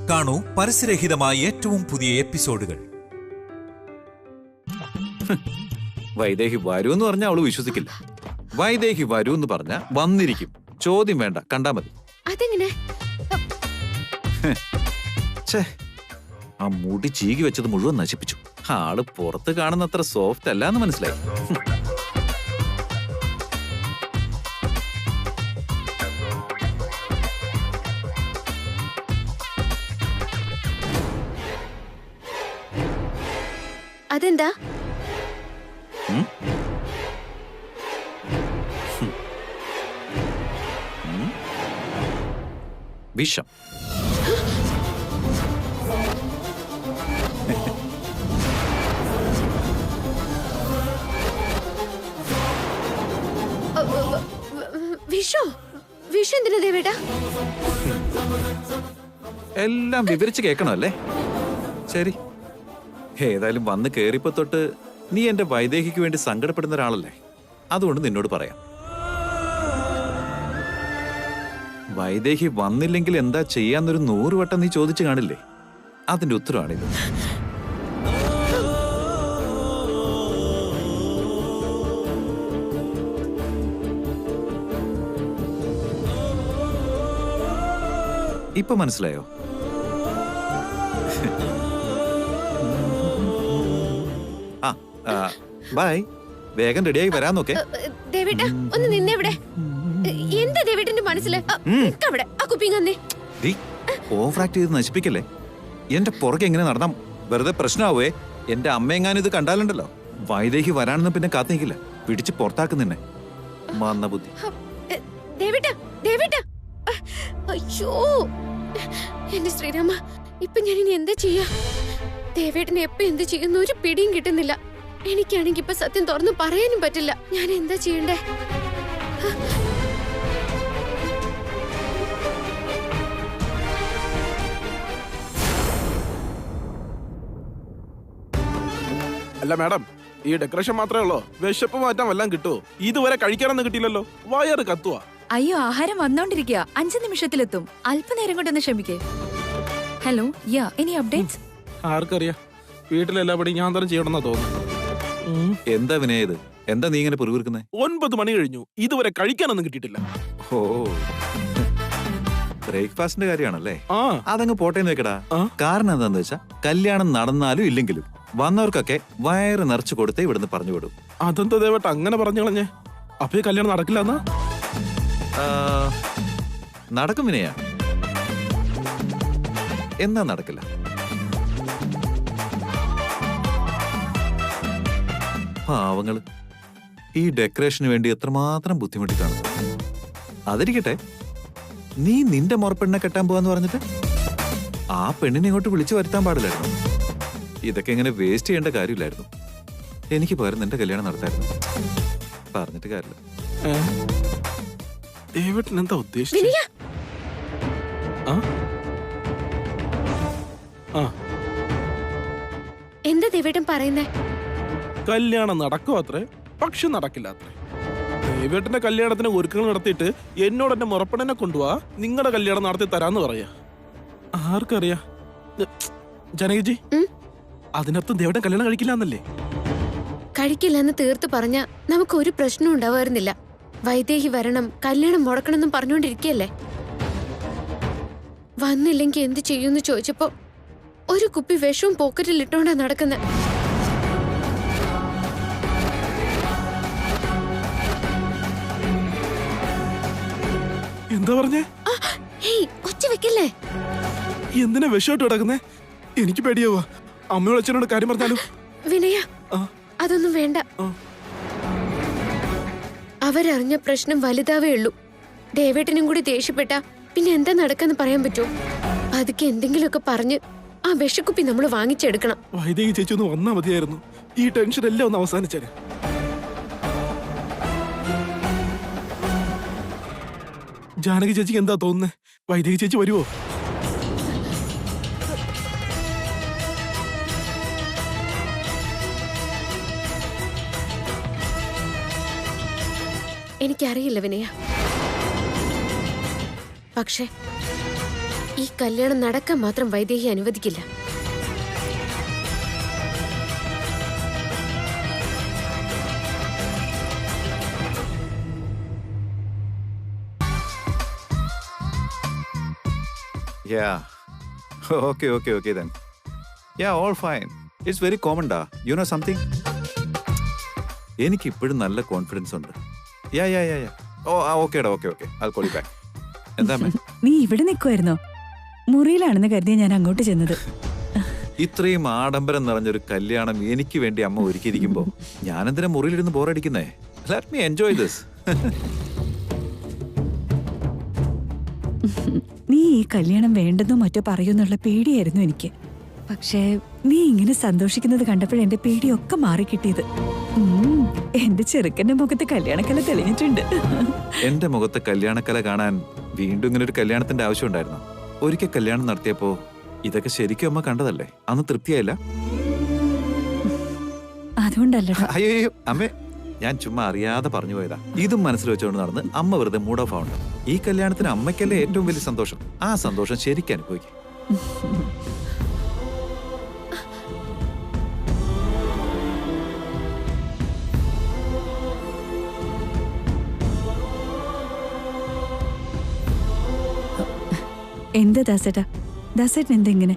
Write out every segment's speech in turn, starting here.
കാണൂ പരസ്യരഹിതമായ ഏറ്റവും പുതിയ എപ്പിസോഡുകൾ. വൈദേഹി വരൂ എന്ന് പറഞ്ഞാൽ അവള് വിശ്വസിക്കില്ല. വൈദേഹി വരൂ എന്ന് പറഞ്ഞാൽ വന്നിരിക്കും. ചോദ്യം വേണ്ട, കണ്ടാ മതി. അതെങ്ങനെ? ആ മുടി ചീകി വെച്ചത് മുഴുവൻ നശിപ്പിച്ചു. ആള് പുറത്ത് കാണുന്ന അത്ര സോഫ്റ്റ് അല്ല എന്ന് മനസ്സിലായി. അതെന്താ? വിഷം. വിഷം എന്തിനാ ദേവേട്ടാ? എല്ലാം വിവരിച്ച് കേൾക്കണമല്ലേ? ശരി, ഏതായാലും വന്ന് കേറിയപ്പോ തൊട്ട് നീ എന്റെ വൈദേഹിക്ക് വേണ്ടി സങ്കടപ്പെടുന്ന ഒരാളല്ലേ. അതുകൊണ്ട് നിന്നോട് പറയാം. വൈദേഹി വന്നില്ലെങ്കിൽ എന്താ ചെയ്യാന്നൊരു 100 വട്ടം നീ ചോദിച്ചു കാണില്ലേ? അതിന്റെ ഉത്തരവാണിത്. ഇപ്പൊ മനസ്സിലായോ? ബൈ, വേഗം റെഡിയായി വരാൻ നോക്കേ. ദേവേട്ടാ ഒന്ന് നിന്നെവിടെ? എന്താ ദേവേട്ടന്റെ മനസ്സില്? ഓവറാക്ട് ചെയ്ത് നശിപ്പിക്കല്ലേ. എന്റെ പുറകെ എങ്ങനെ നടന്നാ വെറുതെ പ്രശ്നമാവേ. എന്റെ അമ്മയെങ്ങാനും ഇത് കണ്ടാലുണ്ടല്ലോ, വൈദേഹി വരാണെന്ന് പിന്നെ കാത്തു നിൽക്കില്ല, പിടിച്ച് പുറത്താക്കും നിന്നെ. മന്ന ബുദ്ധി. അയ്യോ എന്റെ ശ്രീരാമ, ഇപ്പൊ ഞാൻ ഇനി എന്താ ചെയ്യാ? ദേവേട്ടനെ എപ്പ എന്ത് ചെയ്യുന്ന ഒരു പിടിയും കിട്ടുന്നില്ല. എനിക്കാണെങ്കി ഇപ്പൊ സത്യം തുറന്നു പറയാനും പറ്റില്ല. ഞാൻ എന്താ ചെയ്യണ്ടേ? അല്ല മാഡം, ഈ ഡെക്കറേഷൻ മാത്രമേ ഉള്ളോ? വിശപ്പ് മാറ്റാൻ വല്ലതും കിട്ടുമോ? ഇതുവരെ കഴിക്കാനൊന്നും കിട്ടിയില്ലല്ലോ, വയറ് കത്തുവാ. അയ്യോ, ആഹാരം വന്നോണ്ടിരിക്കുക, 5 നിമിഷത്തിലെത്തും. അല്പനേരം കൊണ്ടൊന്ന് ക്ഷമിക്കേ. ഹലോ, യാ, എനി അപ്ഡേറ്റ്സ്? ആർക്കറിയാം, വീട്ടിലെല്ലാ പടി ഞാൻ തന്നെ ചെയ്യണമെന്നാ തോന്നുന്നു. എന്താ വിനയത്, എന്താ നീ ഇങ്ങനെ പുറകുവെക്കുന്നേ? 9 മണി കഴിഞ്ഞു, ഇതുവരെ കഴിക്കാനൊന്നും കിട്ടിയിട്ടില്ല. ഓ, ബ്രേക്ക്ഫാസ്റ്റിന്റെ കാര്യമാണല്ലേ? അതങ്ങ് പോട്ടേന്ന് വെക്കടാ. കാരണം എന്താന്ന് വെച്ചാ, കല്യാണം നടന്നാലും ഇല്ലെങ്കിലും വന്നവർക്കൊക്കെ വയറ് നിറച്ചു കൊടുത്തേ ഇവിടുന്ന് പറഞ്ഞു വിടും. അതെന്താ ദേവട്ട അങ്ങനെ പറഞ്ഞു കളഞ്ഞേ? അപ്പൊ ഈ കല്യാണം നടക്കില്ല എന്നാ? നടക്കും വിനയാ, എന്നാ നടക്കില്ല. പാവങ്ങള് ഈ ഡെക്കറേഷന് വേണ്ടി എത്രമാത്രം ബുദ്ധിമുട്ടി കാണും. അതിരിക്കട്ടെ, നീ നിന്റെ മുറപ്പെണ്ണെ കെട്ടാൻ പോവാന്ന് പറഞ്ഞിട്ട് ആ പെണ്ണിനെ ഇങ്ങോട്ട് വിളിച്ചു വരുത്താൻ പാടില്ലായിരുന്നു. ഇതൊക്കെ ഇങ്ങനെ വേസ്റ്റ് ചെയ്യേണ്ട കാര്യമില്ലായിരുന്നു. എനിക്ക് പകരം നിന്റെ കല്യാണം നടത്തായിരുന്നു. പറഞ്ഞിട്ട് കാര്യമില്ല. എന്താ ഉദ്ദേശിച്ചത്? എന്താ ദേവേട്ടൻ പറയുന്നേ? കല്യാണം നടക്കും അത്രേ, പക്ഷെ നടക്കില്ല അത്രേ. ദേവേട്ടന്റെ കല്യാണത്തിന് ഒരുക്കങ്ങൾ നടത്തിയിട്ട് എന്നോട് എന്റെ മുറപ്പെണ്ണനെ കൊണ്ടുപോവാ, നിങ്ങളുടെ കല്യാണം നടത്തി തരാന്ന് പറയാ. ആർക്കറിയാ? ജനകജി, അതിനർത്ഥം ദേവേട്ടൻ കല്യാണം കഴിക്കില്ല? കഴിക്കില്ലെന്ന് തീർത്ത് പറഞ്ഞ നമുക്ക് ഒരു പ്രശ്നം ഉണ്ടാവായിരുന്നില്ല. വൈദേഹി വരണം, കല്യാണം മുടക്കണമെന്നും പറഞ്ഞുകൊണ്ടിരിക്കല്ലേ. വന്നില്ലെങ്കിൽ എന്ത് ചെയ്യുമെന്ന് ചോദിച്ചപ്പോ ഒരു കുപ്പി വിഷവും പോക്കറ്റിൽ ഇട്ടോണ്ടാ നടക്കുന്നത്. എന്താ പറഞ്ഞേ? ഒച്ച വെക്കല്ലേ. എന്തിനാ വിഷമായിട്ട് കിടക്കുന്നേ? എനിക്ക് പേടിയാവാ. അമ്മയോട് അച്ഛനോട് കാര്യം പറഞ്ഞാലോ? വിനയ, അതൊന്നും വേണ്ട. അവരറിഞ്ഞ പ്രശ്നം വലുതാവേ ഉള്ളൂ. ദേവേട്ടനും കൂടി ദേഷ്യപ്പെട്ട പിന്നെ എന്താ നടക്കാന്ന് പറയാൻ പറ്റുമോ? അതൊക്കെ എന്തെങ്കിലുമൊക്കെ പറഞ്ഞ് ആ വിഷക്കുപ്പി നമ്മൾ വാങ്ങിച്ചെടുക്കണം. വൈദേഹി ചേച്ചി ഒന്ന് വന്നാ മതിയായിരുന്നു. ഈ ടെൻഷൻ എല്ലാം ഒന്ന് അവസാനിച്ചേനെ. ജാനകി ചേച്ചിക്ക് എന്താ തോന്നുന്നേ? വൈദേഹി ചേച്ചി വരുവോ? എനിക്കറിയില്ല വിനയ, പക്ഷേ ഈ കല്യാണം നടക്കാൻ മാത്രം വൈദേഹി അനുവദിക്കില്ല. Yeah. Okay then. Yeah, all fine. It's very common da. You know something? എനിക്ക് ഇപ്പോഴും നല്ല കോൺഫിഡൻസ് ഉണ്ട്. Yeah. Okay. I'll call you back. എന്താ മേ? നീ ഇവിടെ നിൽക്കുമായിരുന്നോ? മുറിയിലാണെന്ന് കരുതിയ ഞാൻ അങ്ങോട്ട് ചെന്നത്. ഇത്രയും ആഡംബരം നിറഞ്ഞൊരു കല്യാണം എനിക്ക് വേണ്ടി അമ്മ ഒരുക്കിയിരിക്കുമ്പോ ഞാനെന്തിനാ മുറിയിലിരുന്ന് ബോറടിക്കുന്നേ? Let me enjoy this. നീ ഈ കല്യാണം വേണ്ടെന്നോ മറ്റോ പറയുന്നുള്ള പേടിയായിരുന്നു എനിക്ക്. പക്ഷേ നീ ഇങ്ങനെ സന്തോഷിക്കുന്നത് കണ്ടപ്പോഴെന്റെ പേടിയൊക്കെ മാറിക്കിട്ടിയത്. എന്റെ ചെറുക്കന്റെ മുഖത്ത് കല്യാണക്കല തെളിഞ്ഞിട്ടുണ്ട്. എന്റെ മുഖത്തെ കല്യാണക്കല കാണാൻ വീണ്ടും ഇങ്ങനെ ഒരു കല്യാണത്തിന്റെ ആവശ്യം ഉണ്ടായിരുന്നു. ഒരിക്കൽ കല്യാണം നടത്തിയപ്പോ ഇതൊക്കെ ശരിക്കും അമ്മ കണ്ടതല്ലേ? അന്ന് തൃപ്തിയായില്ല? അതുകൊണ്ടല്ല. അയ്യോ അമ്മേ, ഞാൻ ചുമ്മാ അറിയാതെ പറഞ്ഞു പോയതാ. ഇതും മനസ്സിൽ വെച്ചുകൊണ്ട് നടന്ന് അമ്മ വെറുതെ മൂഡ് ഓഫ് ആവണ്ട. ഈ കല്യാണത്തിന് അമ്മയ്ക്കല്ലേ ഏറ്റവും വലിയ സന്തോഷം. ആ സന്തോഷം ശരിക്കും അനുഭവിക്കും. എന്താ ദാസേട്ടൻ എന്തെങ്ങനെ?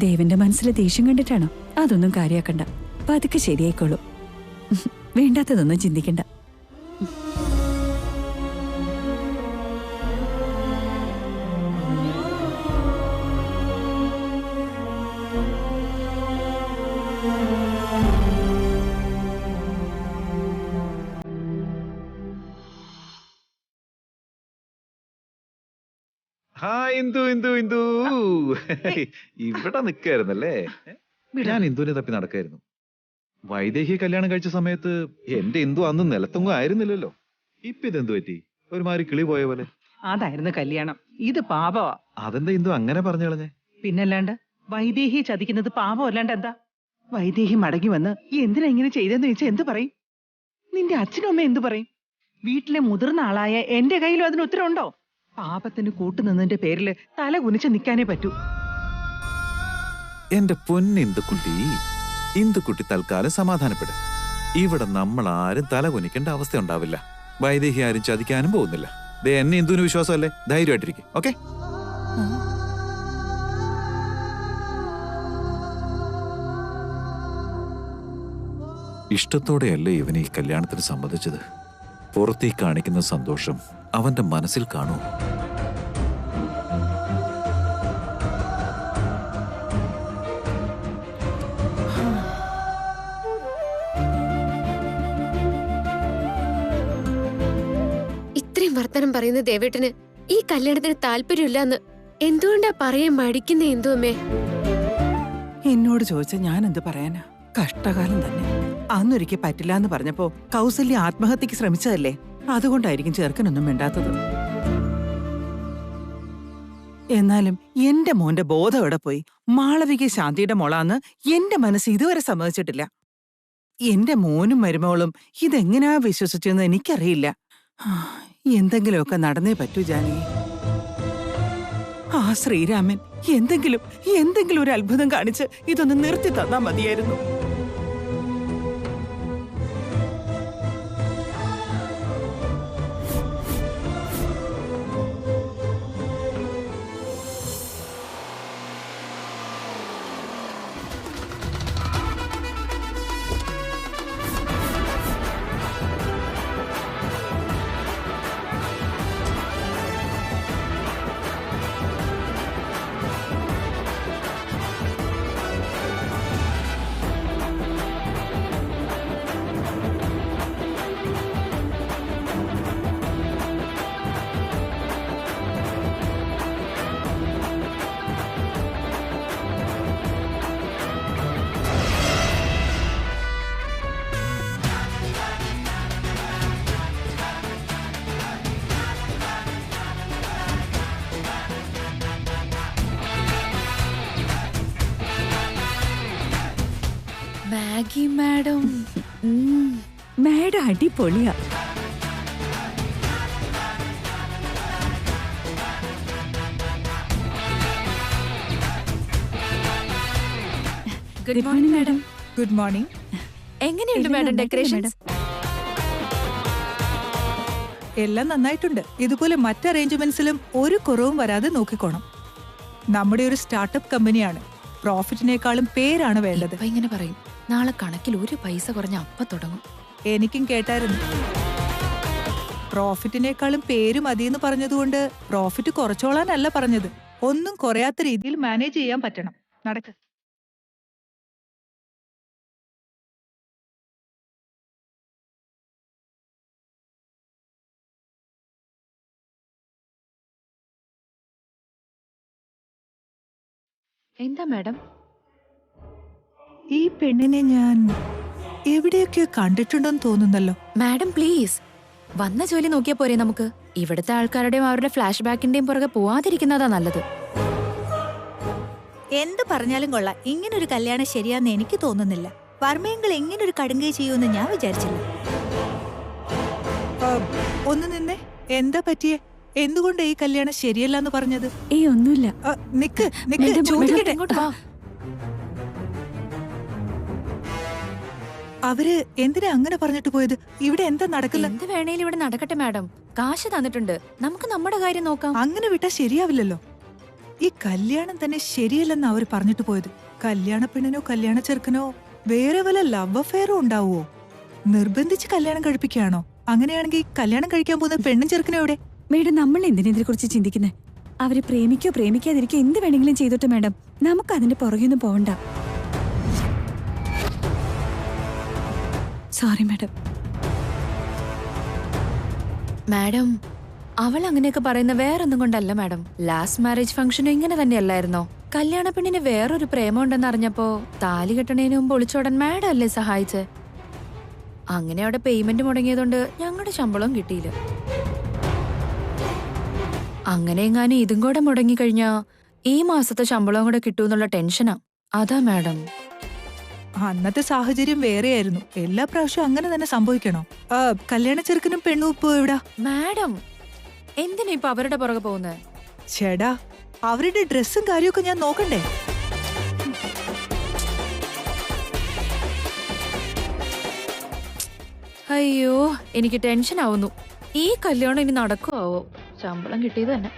ദേവന്റെ മനസ്സിലെ ദേഷ്യം കണ്ടിട്ടാണോ? അതൊന്നും കാര്യാക്കണ്ട, പതുക്കെ ശരിയായിക്കോളൂ. വേണ്ടാത്തതൊന്നും ചിന്തിക്കണ്ട. ഇന്ദു ഇവിടെ നിൽക്കായിരുന്നല്ലേ? ഞാൻ ഇന്ദുവിനെ തപ്പി നടക്കായിരുന്നു. വൈദേഹി കല്യാണം കഴിച്ച സമയത്ത് എന്റെ ഇന്ദു അന്ന് നിലത്തൊന്നും ആയിരുന്നില്ലല്ലോ. ഇപ്പൊ ഇതെന്തു പറ്റി? ഒരുമാതിരി കിളി പോയ പോലെ. അതായിരുന്നു കല്യാണം. ഇത് പാപമാ. അതെന്താ ഇന്ദു അങ്ങനെ പറഞ്ഞു കളഞ്ഞേ? പിന്നല്ലാണ്ട് വൈദേഹി ചതിക്കുന്നത് പാപം അല്ലാണ്ട് എന്താ? വൈദേഹി മടങ്ങി വന്ന് എന്തിനാ ഇങ്ങനെ ചെയ്തെന്ന് ചോദിച്ചാൽ എന്ത് പറയും? നിന്റെ അച്ഛനും അമ്മ എന്ത് പറയും? വീട്ടിലെ മുതിർന്ന ആളായ എന്റെ കയ്യിലും അതിന് ഉത്തരവുണ്ടോ? പാപത്തിന് കൂട്ടുനിന്നതിന്റെ പേരില് തല കുനിച്ച് നിൽക്കാനേ പറ്റൂ. എന്റെ ഇന്ദുക്കുട്ടി തൽക്കാലം സമാധാനപ്പെടും. ഇവിടെ നമ്മൾ ആരും തല കുനിക്കേണ്ട അവസ്ഥ ഉണ്ടാവില്ല. വൈദേഹി ആരും ചതിക്കാനും പോകുന്നില്ല. എന്നെ ഇന്ദുവിന് വിശ്വാസമല്ലേ? ധൈര്യമായിട്ടിരിക്കും. ഓക്കെ? ഇഷ്ടത്തോടെയല്ലേ ഇവൻ ഈ കല്യാണത്തിന് സമ്മതിച്ചത്. പുറത്തേക്ക് കാണിക്കുന്ന സന്തോഷം അവന്റെ മനസ്സിൽ കാണൂ. ഇത്രയും വർത്തമാനം പറയുന്ന ദേവേട്ടന് ഈ കല്യാണത്തിന് താല്പര്യമില്ലെന്ന് എന്തുകൊണ്ടാ പറയാൻ മടിക്കുന്ന എന്തുവമ്മേ? എന്നോട് ചോദിച്ച ഞാൻ എന്ത് പറയാനാ? കഷ്ടകാലം തന്നെ. അന്നൊരിക്കൽ പറ്റില്ല എന്ന് പറഞ്ഞപ്പോ കൗസല്യ ആത്മഹത്യക്ക് ശ്രമിച്ചതല്ലേ? അതുകൊണ്ടായിരിക്കും ചെറുക്കനൊന്നും വേണ്ടാത്തത്. എന്നാലും എന്റെ മോന്റെ ബോധം എവിടെ പോയി? മാളവിക ശാന്തിയുടെ മോളാന്ന് എന്റെ മനസ്സ് ഇതുവരെ സമ്മതിച്ചിട്ടില്ല. എന്റെ മോനും മരുമോളും ഇതെങ്ങനെയാ വിശ്വസിച്ചെന്ന് എനിക്കറിയില്ല. എന്തെങ്കിലുമൊക്കെ നടന്നേ പറ്റൂ ജാനകി. ആ ശ്രീരാമൻ എന്തെങ്കിലും ഒരു അത്ഭുതം കാണിച്ച് ഇതൊന്ന് നിർത്തി തന്നാ മതിയായിരുന്നു. മാഗി മാഡം മാഡം അടിപൊളിയാ. Good morning madam. Good morning. എങ്ങനെയുണ്ട് മാഡം ഡെക്കറേഷൻസ്? എല്ലാം നന്നായിട്ടുണ്ട്. ഇതുപോലെ മറ്റ് അറേഞ്ച്മെന്റ്സിലും ഒരു കുറവും വരാതെ നോക്കിക്കോണം. നമ്മുടെ ഒരു സ്റ്റാർട്ടപ്പ് കമ്പനിയാണ്. പ്രോഫിറ്റിനേക്കാളും പേരാണ് വേണ്ടത്. ഇപ്പൊ ഇങ്ങനെ പറയും, നാളെ കണക്കിൽ ഒരു പൈസ കുറഞ്ഞ അപ്പ തുടങ്ങും. എനിക്കും കേട്ടായിരുന്നു. പ്രോഫിറ്റിനേക്കാളും പേര് മതിയെന്ന് പറഞ്ഞതുകൊണ്ട് പ്രോഫിറ്റ് കുറച്ചോളാനല്ല പറഞ്ഞത്, ഒന്നും കുറയാത്ത രീതിയിൽ മാനേജ് ചെയ്യാൻ പറ്റണം. നടക്ക്. എന്താ മാഡം? ഈ പെണ്ണിനെ ഞാൻ എവിടെയൊക്കെ കണ്ടിട്ടുണ്ടെന്ന് തോന്നുന്നല്ലോ. മാഡം പ്ലീസ്, വന്ന ജോലി നോക്കിയാ പോരെ നമുക്ക്? ഇവിടുത്തെ ആൾക്കാരുടെയും അവരുടെ ഫ്ലാഷ് ബാക്കിന്റെയും പുറകെ പോവാതിരിക്കുന്നതാ നല്ലത്. എന്ത് പറഞ്ഞാലും കൊള്ളാം, ഇങ്ങനൊരു കല്യാണം ശരിയാന്ന് എനിക്ക് തോന്നുന്നില്ല. വർമ്മയെങ്കിൽ ഇങ്ങനൊരു കടുങ്കൈ ചെയ്യുമെന്ന് ഞാൻ വിചാരിച്ചില്ല. ഒന്ന് നിന്നെ, എന്താ പറ്റിയേ? എന്തുകൊണ്ട് ഈ കല്യാണം ശരിയല്ല എന്ന് പറഞ്ഞത്? ഒന്നുമില്ല. നിക്ക് നിക്ക്, ചോദിക്കട്ടെ. അവര് എന്തിനാ അങ്ങനെ പറഞ്ഞിട്ട് പോയത്? ഇവിടെ എന്താ നടക്കുന്നത്? എന്ത് വേണേലും ഇവിടെ നടക്കട്ടെ മാഡം, കാശ് തന്നിട്ടുണ്ട്, നമുക്ക് നമ്മുടെ കാര്യം നോക്കാം. അങ്ങനെ വിട്ടാ ശരിയാവില്ലല്ലോ. ഈ കല്യാണം തന്നെ ശരിയല്ലെന്ന് അവര് പറഞ്ഞിട്ട് പോയത്. കല്യാണ പെണ്ണിനോ കല്യാണ ചെറുക്കനോ വേറെ വല്ല ലവ് അഫെയറും ഉണ്ടാവുമോ? നിർബന്ധിച്ച് കല്യാണം കഴിപ്പിക്കുകയാണോ? അങ്ങനെയാണെങ്കിൽ കല്യാണം കഴിക്കാൻ പോകുന്ന പെണ്ണും ചെറുക്കനോ എവിടെ? മേഡം, നമ്മൾ എന്തിനെ കുറിച്ച് ചിന്തിക്കുന്നത്? അവര് പ്രേമിക്കോ പ്രേമിക്കാതിരിക്കോ എന്ത് വേണമെങ്കിലും ചെയ്തോട്ടെ മാഡം, നമുക്ക് അതിന്റെ പുറകെയൊന്നും പോവണ്ട. Sorry madam. മാഡം, അവൾ അങ്ങനെയൊക്കെ പറയുന്ന വേറൊന്നും കൊണ്ടല്ല മാഡം. ലാസ്റ്റ് മാരേജ് ഫംഗ്ഷനും ഇങ്ങനെ തന്നെയല്ലായിരുന്നോ? കല്യാണ പെണ്ണിന് വേറൊരു പ്രേമം ഉണ്ടെന്ന് അറിഞ്ഞപ്പോ താലി കെട്ടണേന് മുമ്പ് ഒളിച്ചോടാൻ മാഡം അല്ലേ സഹായിച്ചേ? അങ്ങനെ അവിടെ പേയ്മെന്റ് മുടങ്ങിയതുകൊണ്ട് ഞങ്ങളുടെ ശമ്പളവും കിട്ടിയില്ല. അങ്ങനെ എങ്ങാനും ഇതും കൂടെ മുടങ്ങിക്കഴിഞ്ഞാ ഈ മാസത്തെ ശമ്പളവും കൂടെ കിട്ടൂന്നുള്ള ടെൻഷനാ. അതാ മാഡം. അന്നത്തെ സാഹചര്യം വേറെയായിരുന്നു. എല്ലാ പ്രാവശ്യവും അങ്ങനെ തന്നെ സംഭവിക്കണോ? കല്യാണ ചെറുക്കനും പെണ്ണും ഇപ്പോ എവിടാ? മാഡം, എന്തിനാ ഇപ്പൊ അവരുടെ പുറകെ പോകുന്നത്? ചേടാ, അവരുടെ ഡ്രസ്സും കാര്യമൊക്കെ ഞാൻ നോക്കണ്ടേ? അയ്യോ, എനിക്ക് ടെൻഷൻ ആവുന്നു. ഈ കല്യാണം ഇനി നടക്കുവോ? ശമ്പളം കിട്ടിയത് തന്നെ.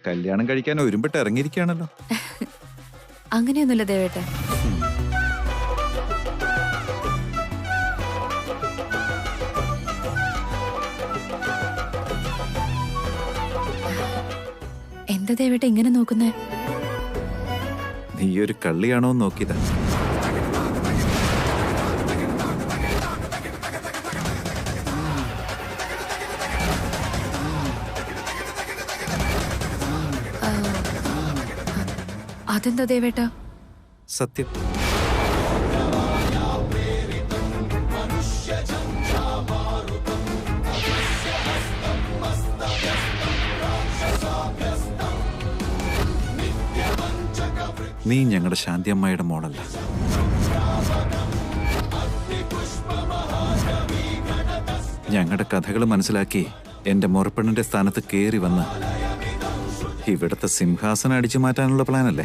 കല്യാണം കഴിക്കാൻ ഒരുമ്പിട്ട് ഇറങ്ങിയിരിക്കുകയാണല്ലോ. അങ്ങനെയൊന്നുമില്ല ദേവേട്ട. എന്താ ദേവേട്ട ഇങ്ങനെ നോക്കുന്നേ? നീ ഒരു കള്ളിയാണോ നോക്കിയതാ. അതെന്താ ദേവേട്ട? സത്യം. നീ ഞങ്ങളുടെ ശാന്തി അമ്മായിയുടെ മോളല്ല. ഞങ്ങളുടെ കഥകൾ മനസ്സിലാക്കി എന്റെ മുറപ്പെണ്ണിന്റെ സ്ഥാനത്ത് കേറി വന്ന് ഇവിടുത്തെ സിംഹാസനം അടിച്ചു മാറ്റാനുള്ള പ്ലാനല്ലേ?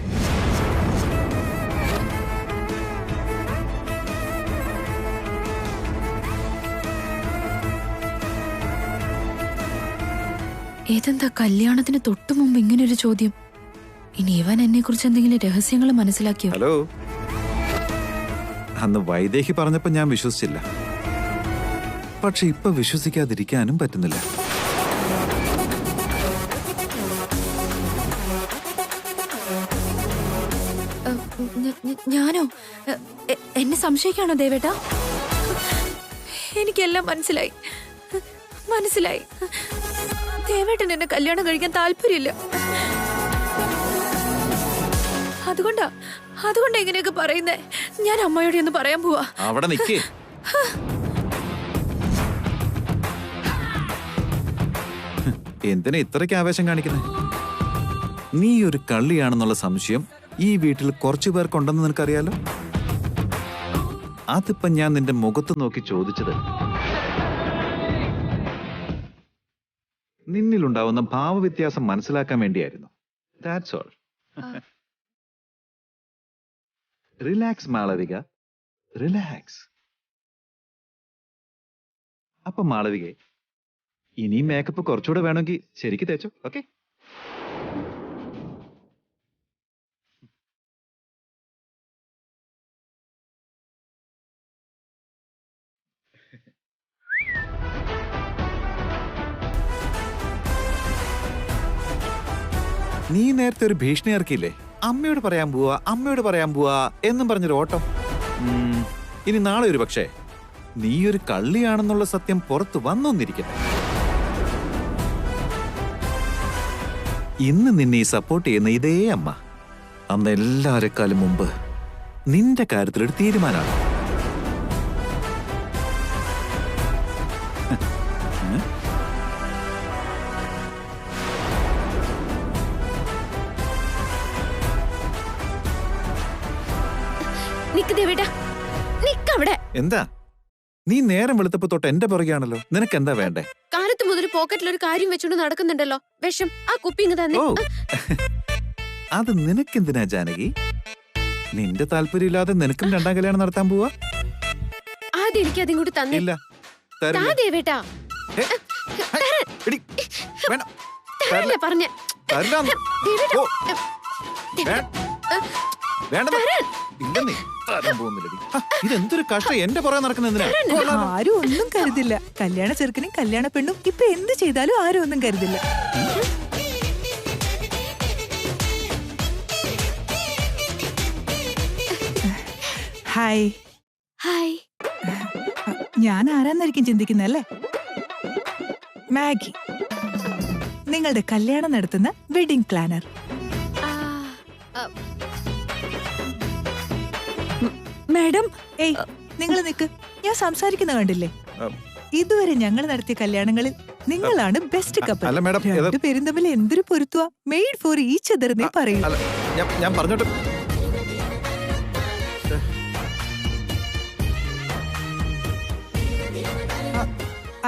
ഏതെന്താ കല്യാണത്തിന് തൊട്ടു മുമ്പ് ഇങ്ങനൊരു ചോദ്യം? ഇനി ഇവൻ എന്നെ കുറിച്ച് എന്തെങ്കിലും രഹസ്യങ്ങൾ മനസ്സിലാക്കിയോ? ഹലോ, അന്ന് വൈദേഹി പറഞ്ഞപ്പോ ഞാൻ വിശ്വസിച്ചില്ല. പക്ഷെ ഇപ്പൊ വിശ്വസിക്കാതിരിക്കാനും പറ്റുന്നില്ല. ഞാനോ? എന്നെ സംശയിക്കാണോ ദേവേട്ടാ? എനിക്കെല്ലാം മനസ്സിലായി. ദേവേട്ടൻ എന്നെ കല്യാണം കഴിക്കാൻ താല്പര്യമില്ല. അതുകൊണ്ടാ എങ്ങനെയൊക്കെ പറയുന്നേ. ഞാൻ അമ്മയോട് ഒന്ന് പറയാൻ പോവാ. അവിടെ നിക്കേ. എന്തിനാ ഇത്രയ്ക്ക് ആവേശം കാണിക്കുന്നേ? നീ ഒരു കള്ളിയാണെന്നുള്ള സംശയം ഈ വീട്ടിൽ കുറച്ചു പേർക്കുണ്ടെന്ന് നിനക്കറിയാലോ. അതിപ്പം ഞാൻ നിന്റെ മുഖത്ത് നോക്കി ചോദിച്ചത് നിന്നിലുണ്ടാവുന്ന ഭാവവ്യത്യാസം മനസ്സിലാക്കാൻ വേണ്ടിയായിരുന്നു. That's all. Relax Malavika, relax. അപ്പൊ മാളവികെ, ഇനി മേക്കപ്പ് കുറച്ചുകൂടെ വേണമെങ്കിൽ ശരിക്ക് തേച്ചോ. ഓക്കെ? നീ നേരത്തെ ഒരു ഭീഷണി ഇറക്കിയില്ലേ? അമ്മയോട് പറയാൻ പോവാ എന്നും പറഞ്ഞൊരു ഓട്ടം. ഇനി നാളെ ഒരു പക്ഷേ നീ ഒരു കള്ളിയാണെന്നുള്ള സത്യം പുറത്തു വന്നൊന്നിരിക്കട്ടെ. ഇന്ന് നിന്നെ സപ്പോർട്ട് ചെയ്യുന്ന ഇതേ അമ്മ അന്ന് എല്ലാരെക്കാളും മുമ്പ് നിന്റെ കാര്യത്തിലൊരു തീരുമാനമാണ്. എന്താ നീ നേരം വെളുത്തപ്പോ തൊട്ട് എന്റെ പുറകെയാണല്ലോ. നിനക്ക് എന്താ വേണ്ടേ? കാലത്ത് മുതൽ പോക്കറ്റിൽ ഒരു കാര്യം വെച്ചോണ്ട് നടക്കുന്നുണ്ടല്ലോ. വിഷം. ആ കുപ്പി ഇങ്ങ് തന്നെ. ഓ, അത് നിനക്കെന്തിനാ ജാനകി? നിന്റെ താല്പര്യമില്ലാതെ നിനക്കും രണ്ടാം കല്യാണം നടത്താൻ പോവാ? ആദ്യം എനിക്ക് അതിങ്ങോട്ട് തന്നില്ല. ദേവേട്ടാ പറഞ്ഞ ഇതെന്തൊരു കഷ്ടം. എന്റെ പുറകെ നടക്കുന്നതിനാ. ആരും ഒന്നും കരുതില്ല. കല്യാണ ചെറുക്കനും കല്യാണ പെണ്ണും ഇപ്പൊ എന്ത് ചെയ്താലും ആരും ഒന്നും കരുതില്ല. ഹായ്. ഹായ്. ഞാൻ ആരാന്നായിരിക്കും ചിന്തിക്കുന്നല്ലേ? മാഗി, നിങ്ങളുടെ കല്യാണം നടത്തുന്ന വെഡിങ് പ്ലാനർ. മാഡം, ഏയ് നിങ്ങൾ നിക്ക്. ഞാൻ സംസാരിക്കുന്ന കണ്ടില്ലേ? ഇതുവരെ ഞങ്ങൾ നടത്തിയ കല്യാണങ്ങളിൽ നിങ്ങളാണ് ബെസ്റ്റ് കപ്പിൾ. രണ്ടുപേരും തമ്മിൽ എന്തൊരു പൊരുത്തുവാ. മെയ്ഡ് ഫോർ ഈച്ച് അതർ എന്നേ പറയൂ. ഞാൻ പറഞ്ഞോട്ടെ.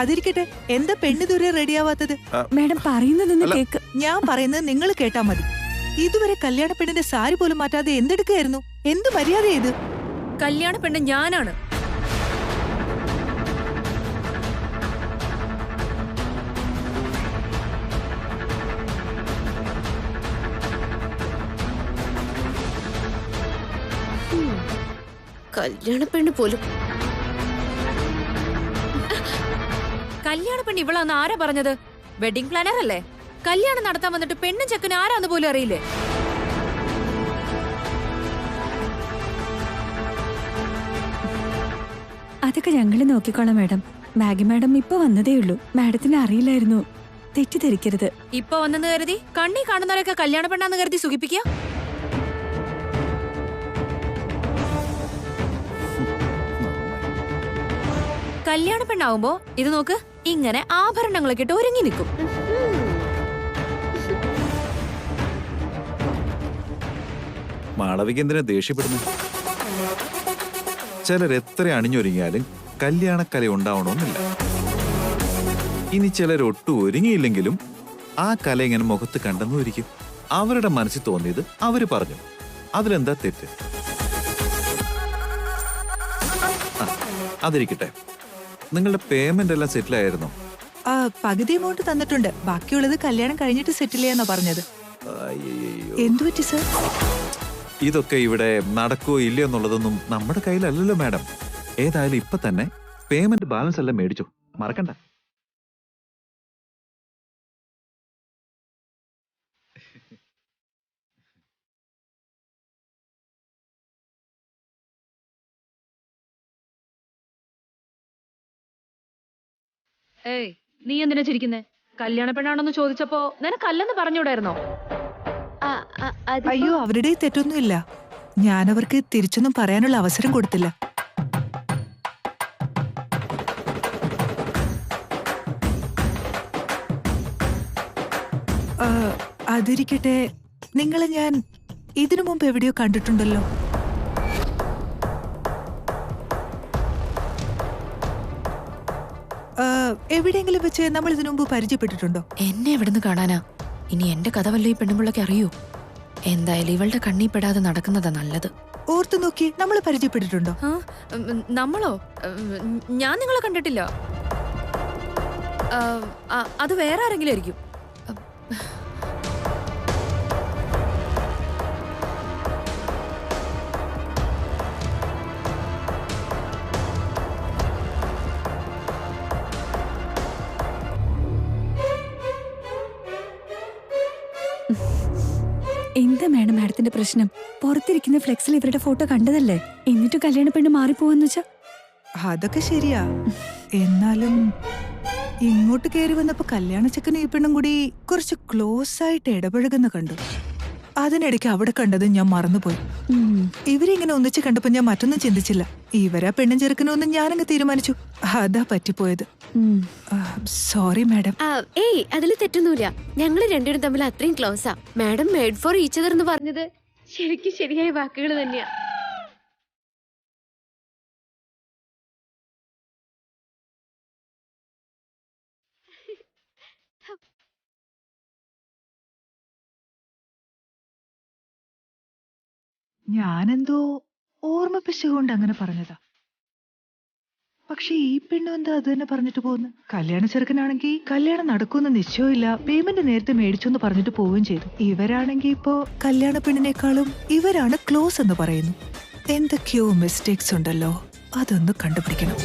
അതിരിക്കട്ടെ, എന്താ പെണ്ണ് ദൂരെ റെഡിയാവാത്തത്? Madam പറയുന്നതൊന്ന് cake. ഞാൻ പറയുന്നത് നിങ്ങൾ കേട്ടാ മതി. ഇതുവരെ കല്യാണ പെണ്ണിന്റെ സാരി പോലും മാറ്റാതെ എന്തെടുക്കായിരുന്നു? എന്ത് മര്യാദ ഇത്? കല്യാണ പെണ്ണ് ഞാനാണ്. കല്യാണ പെണ്ണ് പോലും. കല്യാണ പെണ്ണ് ഇവളാന്ന് ആരാ പറഞ്ഞത്? വെഡിങ് പ്ലാനർ അല്ലേ? കല്യാണം നടത്താൻ വന്നിട്ട് പെണ്ണും ചെക്കനും ആരാന്ന് പോലും അറിയില്ലേ? അതൊക്കെ ഞങ്ങള് നോക്കിക്കോളാം മാഡം. മാഗി മാഡം ഇപ്പൊ വന്നതേ ഉള്ളൂ. മാഡത്തിന് അറിയില്ലായിരുന്നു. തെറ്റിദ്ധരിക്കരുത്. ഇപ്പൊ വന്നെന്ന് കരുതി കണ്ണി കാണുന്നവരൊക്കെ കല്യാണ പെണ്ണാന്ന് കരുതി സുഖിപ്പിക്കുക. കല്യാണ പെണ്ണാവുമ്പോ ഇത് നോക്ക്, ഇങ്ങനെ ആഭരണങ്ങളൊക്കെ ഇട്ട് ഒരുങ്ങി നിൽക്കും. മാളവിക എന്തിനാ ദേഷ്യപ്പെടുന്നു? ചിലർ എത്ര അണിഞ്ഞൊരുങ്ങിയാലും കല്യാണക്കല ഉണ്ടാവണമെന്നില്ല. ഇനി ചിലർ ഒട്ടും ഒരുങ്ങിയില്ലെങ്കിലും ആ കല ഇങ്ങനെ മുഖത്ത് കണ്ടെന്നിരിക്കും. അവരുടെ മനസ്സിൽ തോന്നിയത് അവര് പറഞ്ഞു. അതിലെന്താ തെറ്റ്? അതിരിക്കട്ടെ, നിങ്ങളുടെ പേയ്മെന്റ് എല്ലാം സെറ്റിൽ ആയിരുന്നോ? പകുതി എമൗണ്ട് തന്നിട്ടുണ്ട്. ബാക്കിയുള്ളത് കല്യാണം കഴിഞ്ഞിട്ട് സെറ്റിൽ ചെയ്യാന്നാ പറഞ്ഞത്. എന്തു പറ്റി സർ? ഇതൊക്കെ ഇവിടെ നടക്കുവോ ഇല്ലയോ എന്നുള്ളതൊന്നും നമ്മുടെ കയ്യിലല്ലല്ലോ മാഡം. ഏതായാലും ഇപ്പൊ തന്നെ പേയ്മെന്റ് ബാലൻസ് എല്ലാം മേടിച്ചോ, മറക്കണ്ട. ഏയ്, നീ എന്തിനാ ചിരിക്കുന്നേ? കല്യാണ പെണ്ണാണെന്ന് ചോദിച്ചപ്പോ നിനക്കല്ലെന്ന് പറഞ്ഞൂടായിരുന്നോ? അയ്യോ, അവരുടെ തെറ്റൊന്നുമില്ല. ഞാനവർക്ക് തിരിച്ചൊന്നും പറയാനുള്ള അവസരം കൊടുത്തില്ല. അതിരിക്കട്ടെ, നിങ്ങളെ ഞാൻ ഇതിനു മുമ്പ് എവിടെയോ കണ്ടിട്ടുണ്ടല്ലോ. എവിടെയെങ്കിലും വെച്ച് നമ്മൾ ഇതിനു മുമ്പ് പരിചയപ്പെട്ടിട്ടുണ്ടോ? എന്നെ എവിടുന്ന് കാണാനാ? ഇനി എന്റെ കഥ വല്ല ഈ പെണ്ണുമ്പിള്ളക്ക് അറിയൂ? എന്തായാലും ഇവളുടെ കണ്ണീ പെടാതെ നടക്കുന്നതാ നല്ലത്. ഓർത്തു നോക്കി, നമ്മൾ പരിചയപ്പെട്ടിട്ടുണ്ടോ? നമ്മളോ? ഞാൻ നിങ്ങളെ കണ്ടിട്ടില്ല. അത് വേറെ ആരെങ്കിലും ആയിരിക്കും. എന്താ മേഡം മാഡത്തിന്റെ പ്രശ്നം? പുറത്തിരിക്കുന്ന ഫ്ലെക്സിൽ ഇവരുടെ ഫോട്ടോ കണ്ടതല്ലേ, എന്നിട്ട് കല്യാണ പെണ്ണ് മാറിപ്പോവാന്ന് വെച്ചാ? അതൊക്കെ ശരിയാ. എന്നാലും ഇങ്ങോട്ട് കയറി വന്നപ്പോ കല്യാണ ചെക്കനും ഈ പെണ്ണും കൂടി കുറച്ച് ക്ലോസ് ആയിട്ട് ഇടപഴകുന്ന കണ്ടു. അതിനിടയ്ക്ക് അവിടെ കണ്ടത് ഞാൻ മറന്നുപോയി. ഇവരിങ്ങനെ ഒന്നിച്ച് കണ്ടപ്പോ ഞാൻ മറ്റൊന്നും ചിന്തിച്ചില്ല. ഇവരാ പെണ്ണും ചെറുക്കനൊന്നും ഞാനങ്ങ് തീരുമാനിച്ചു. അതാ പറ്റിപ്പോയത്. Sorry madam. ഏയ്, അതിൽ തെറ്റൊന്നുമില്ല. ഞങ്ങൾ രണ്ടുപേരും തമ്മിൽ അത്രയും ക്ലോസാ. Madam made for each other എന്ന് പറഞ്ഞത് ശരിക്കും ശരിയായ വാക്കുകൾ തന്നെയാ. ഞാനെന്തോ ഓർമ്മപ്പിച്ചുകൊണ്ട് അങ്ങനെ പറഞ്ഞതാ. പക്ഷെ ഈ പെണ്ണും എന്താ അത് തന്നെ പറഞ്ഞിട്ട് പോകുന്നു. കല്യാണ ചെറുക്കനാണെങ്കിൽ കല്യാണം നടക്കുമെന്ന് നിശ്ചയമില്ല, പേയ്മെന്റ് നേരത്തെ മേടിച്ചെന്ന് പറഞ്ഞിട്ട് പോവുകയും ചെയ്തു. ഇവരാണെങ്കിൽ ഇപ്പോ കല്യാണ പെണ്ണിനേക്കാളും ഇവരാണ് ക്ലോസ് എന്ന് പറയുന്നു. എന്തൊക്കെയോ മിസ്റ്റേക്സ് ഉണ്ടല്ലോ, അതൊന്ന് കണ്ടുപിടിക്കണം.